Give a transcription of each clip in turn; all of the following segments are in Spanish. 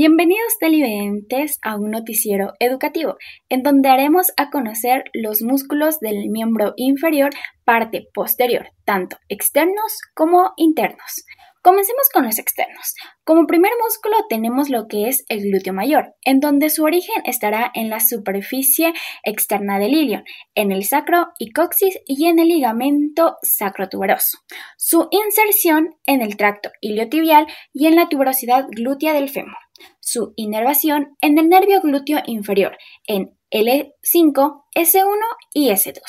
Bienvenidos televidentes a un noticiero educativo, en donde haremos a conocer los músculos del miembro inferior, parte posterior, tanto externos como internos. Comencemos con los externos. Como primer músculo tenemos lo que es el glúteo mayor, en donde su origen estará en la superficie externa del ilion, en el sacro y coxis y en el ligamento sacrotuberoso. Su inserción en el tracto iliotibial y en la tuberosidad glútea del fémur. Su inervación en el nervio glúteo inferior, en L5, S1 y S2.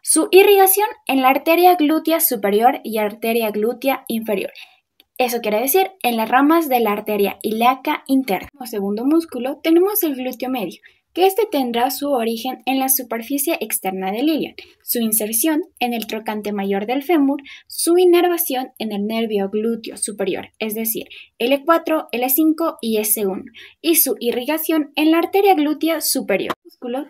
Su irrigación en la arteria glútea superior y arteria glútea inferior. Eso quiere decir en las ramas de la arteria ilíaca interna. Como segundo músculo tenemos el glúteo medio, que este tendrá su origen en la superficie externa del ilion, su inserción en el trocante mayor del fémur, su inervación en el nervio glúteo superior, es decir, L4, L5 y S1, y su irrigación en la arteria glútea superior.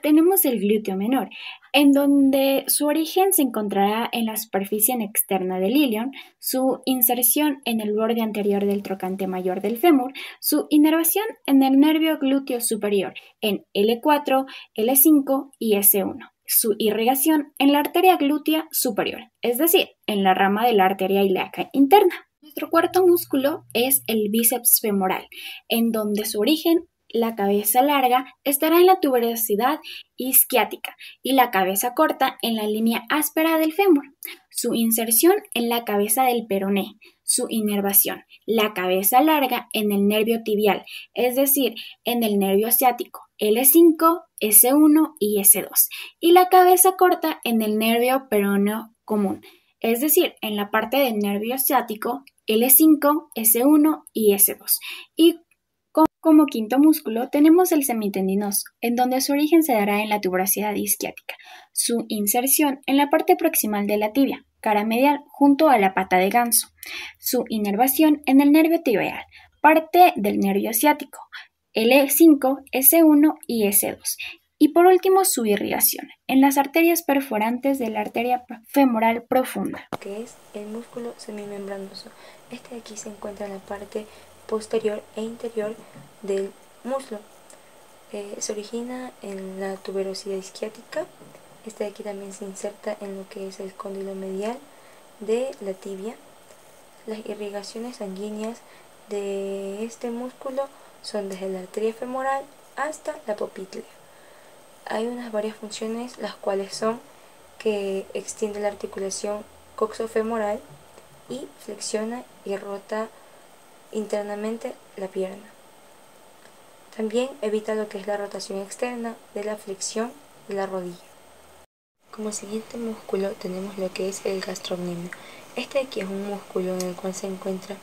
Tenemos el glúteo menor, en donde su origen se encontrará en la superficie externa del ilion, su inserción en el borde anterior del trocante mayor del fémur, su inervación en el nervio glúteo superior, en L4, L5 y S1, su irrigación en la arteria glútea superior, es decir, en la rama de la arteria ilíaca interna. Nuestro cuarto músculo es el bíceps femoral, en donde su origen, la cabeza larga, estará en la tuberosidad isquiática y la cabeza corta en la línea áspera del fémur. Su inserción en la cabeza del peroné. Su inervación, la cabeza larga en el nervio tibial, es decir, en el nervio ciático, L5, S1 y S2, y la cabeza corta en el nervio peroneo común, es decir, en la parte del nervio ciático, L5, S1 y S2. Y como quinto músculo tenemos el semitendinoso, en donde su origen se dará en la tuberosidad isquiática, su inserción en la parte proximal de la tibia, cara medial junto a la pata de ganso, su inervación en el nervio tibial, parte del nervio ciático, L5, S1 y S2. Y por último, su irrigación en las arterias perforantes de la arteria femoral profunda, que es el músculo semimembranoso. Este de aquí se encuentra en la parte posterior e interior del muslo. Se origina en la tuberosidad isquiática. Este de aquí también se inserta en lo que es el cóndilo medial de la tibia. Las irrigaciones sanguíneas de este músculo son desde la arteria femoral hasta la popltea. Hay unas varias funciones, las cuales son que extiende la articulación coxofemoral y flexiona y rota internamente la pierna. También evita lo que es la rotación externa de la flexión de la rodilla. Como siguiente músculo tenemos lo que es el gastrocnemio. Este de aquí es un músculo en el cual se encuentra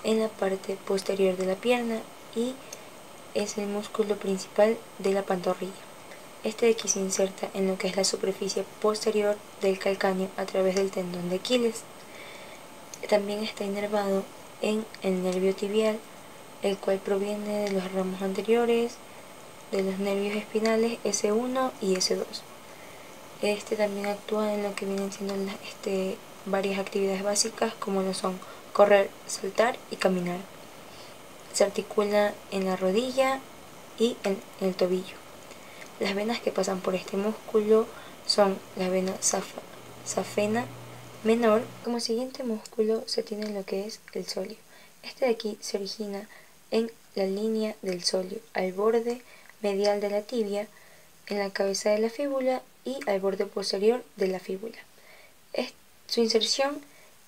en la parte posterior de la pierna y es el músculo principal de la pantorrilla. Este de aquí se inserta en lo que es la superficie posterior del calcáneo a través del tendón de Aquiles. También está inervado en el nervio tibial, el cual proviene de los ramos anteriores de los nervios espinales S1 y S2. Este también actúa en lo que vienen siendo varias actividades básicas, como lo son correr, saltar y caminar. Se articula en la rodilla y en el tobillo. Las venas que pasan por este músculo son la vena safena menor. Como siguiente músculo se tiene lo que es el sóleo. Este de aquí se origina en la línea del sóleo, al borde medial de la tibia, en la cabeza de la fíbula y al borde posterior de la fíbula. Su inserción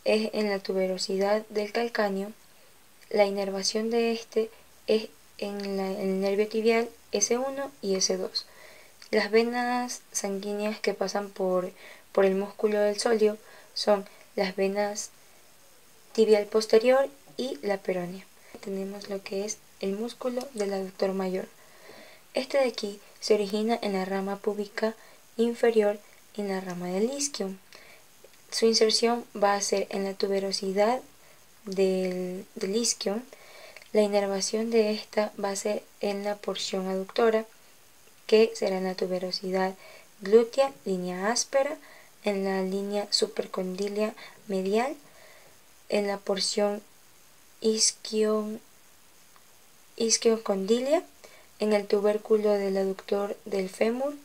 es en la tuberosidad del calcáneo. La inervación de este es en el nervio tibial S1 y S2. Las venas sanguíneas que pasan por el músculo del sóleo son las venas tibial posterior y la peronea. Tenemos lo que es el músculo del aductor mayor. Este de aquí se origina en la rama púbica inferior y en la rama del isquion. Su inserción va a ser en la tuberosidad del isquion. La inervación de esta va a ser en la porción aductora, que será en la tuberosidad glútea, línea áspera, en la línea supercondilia medial, en la porción isquion isquiocondilia, en el tubérculo del aductor del fémur.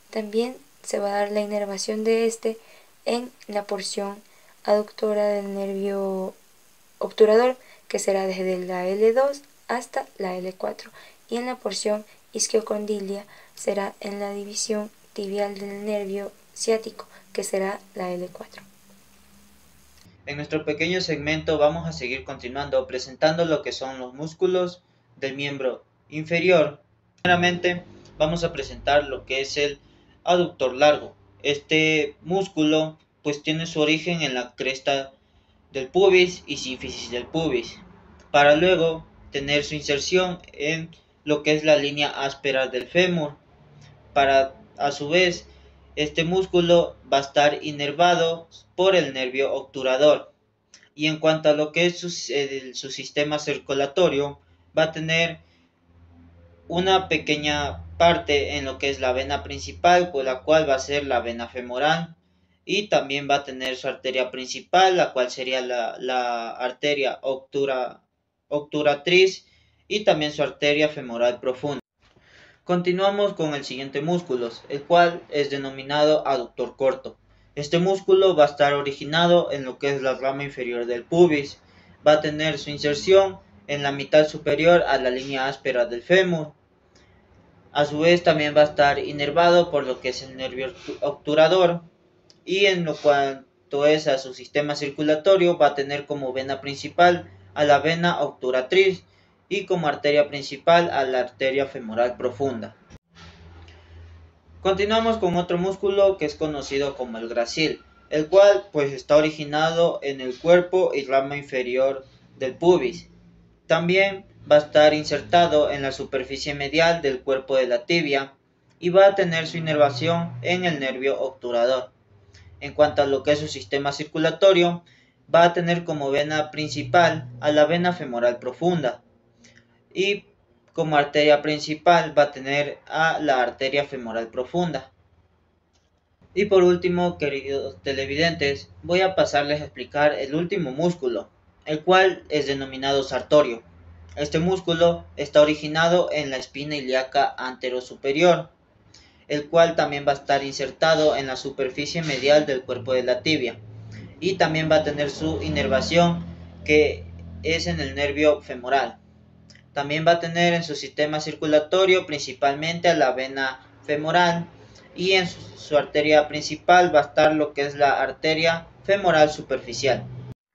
También se va a dar la inervación de este en la porción aductora del nervio obturador, que será desde la L2 hasta la L4, y en la porción isquiocondilia será en la división tibial del nervio ciático, que será la L4. En nuestro pequeño segmento vamos a seguir continuando presentando lo que son los músculos del miembro inferior. Primeramente vamos a presentar lo que es el aductor largo. Este músculo pues tiene su origen en la cresta del pubis y sínfisis del pubis, para luego tener su inserción en lo que es la línea áspera del fémur. Para a su vez este músculo va a estar inervado por el nervio obturador. Y en cuanto a lo que es su sistema circulatorio, va a tener una pequeña parte en lo que es la vena principal, por la cual va a ser la vena femoral, y también va a tener su arteria principal, la cual sería la arteria obturatriz, y también su arteria femoral profunda. Continuamos con el siguiente músculo, el cual es denominado aductor corto. Este músculo va a estar originado en lo que es la rama inferior del pubis. Va a tener su inserción en la mitad superior a la línea áspera del fémur. A su vez también va a estar inervado por lo que es el nervio obturador, y en lo cuanto es a su sistema circulatorio va a tener como vena principal a la vena obturatriz y como arteria principal a la arteria femoral profunda. Continuamos con otro músculo que es conocido como el gracil, el cual pues está originado en el cuerpo y rama inferior del pubis. También va a estar insertado en la superficie medial del cuerpo de la tibia y va a tener su inervación en el nervio obturador. En cuanto a lo que es su sistema circulatorio, va a tener como vena principal a la vena femoral profunda, y como arteria principal va a tener a la arteria femoral profunda. Y por último, queridos televidentes, voy a pasarles a explicar el último músculo, el cual es denominado sartorio. Este músculo está originado en la espina ilíaca anterosuperior, el cual también va a estar insertado en la superficie medial del cuerpo de la tibia, y también va a tener su inervación que es en el nervio femoral. También va a tener en su sistema circulatorio principalmente a la vena femoral, y en su arteria principal va a estar lo que es la arteria femoral superficial.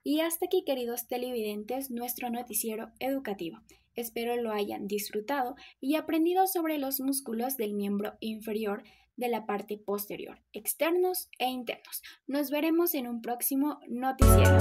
Y hasta aquí, queridos televidentes, nuestro noticiero educativo. Espero lo hayan disfrutado y aprendido sobre los músculos del miembro inferior de la parte posterior, externos e internos. Nos veremos en un próximo noticiero.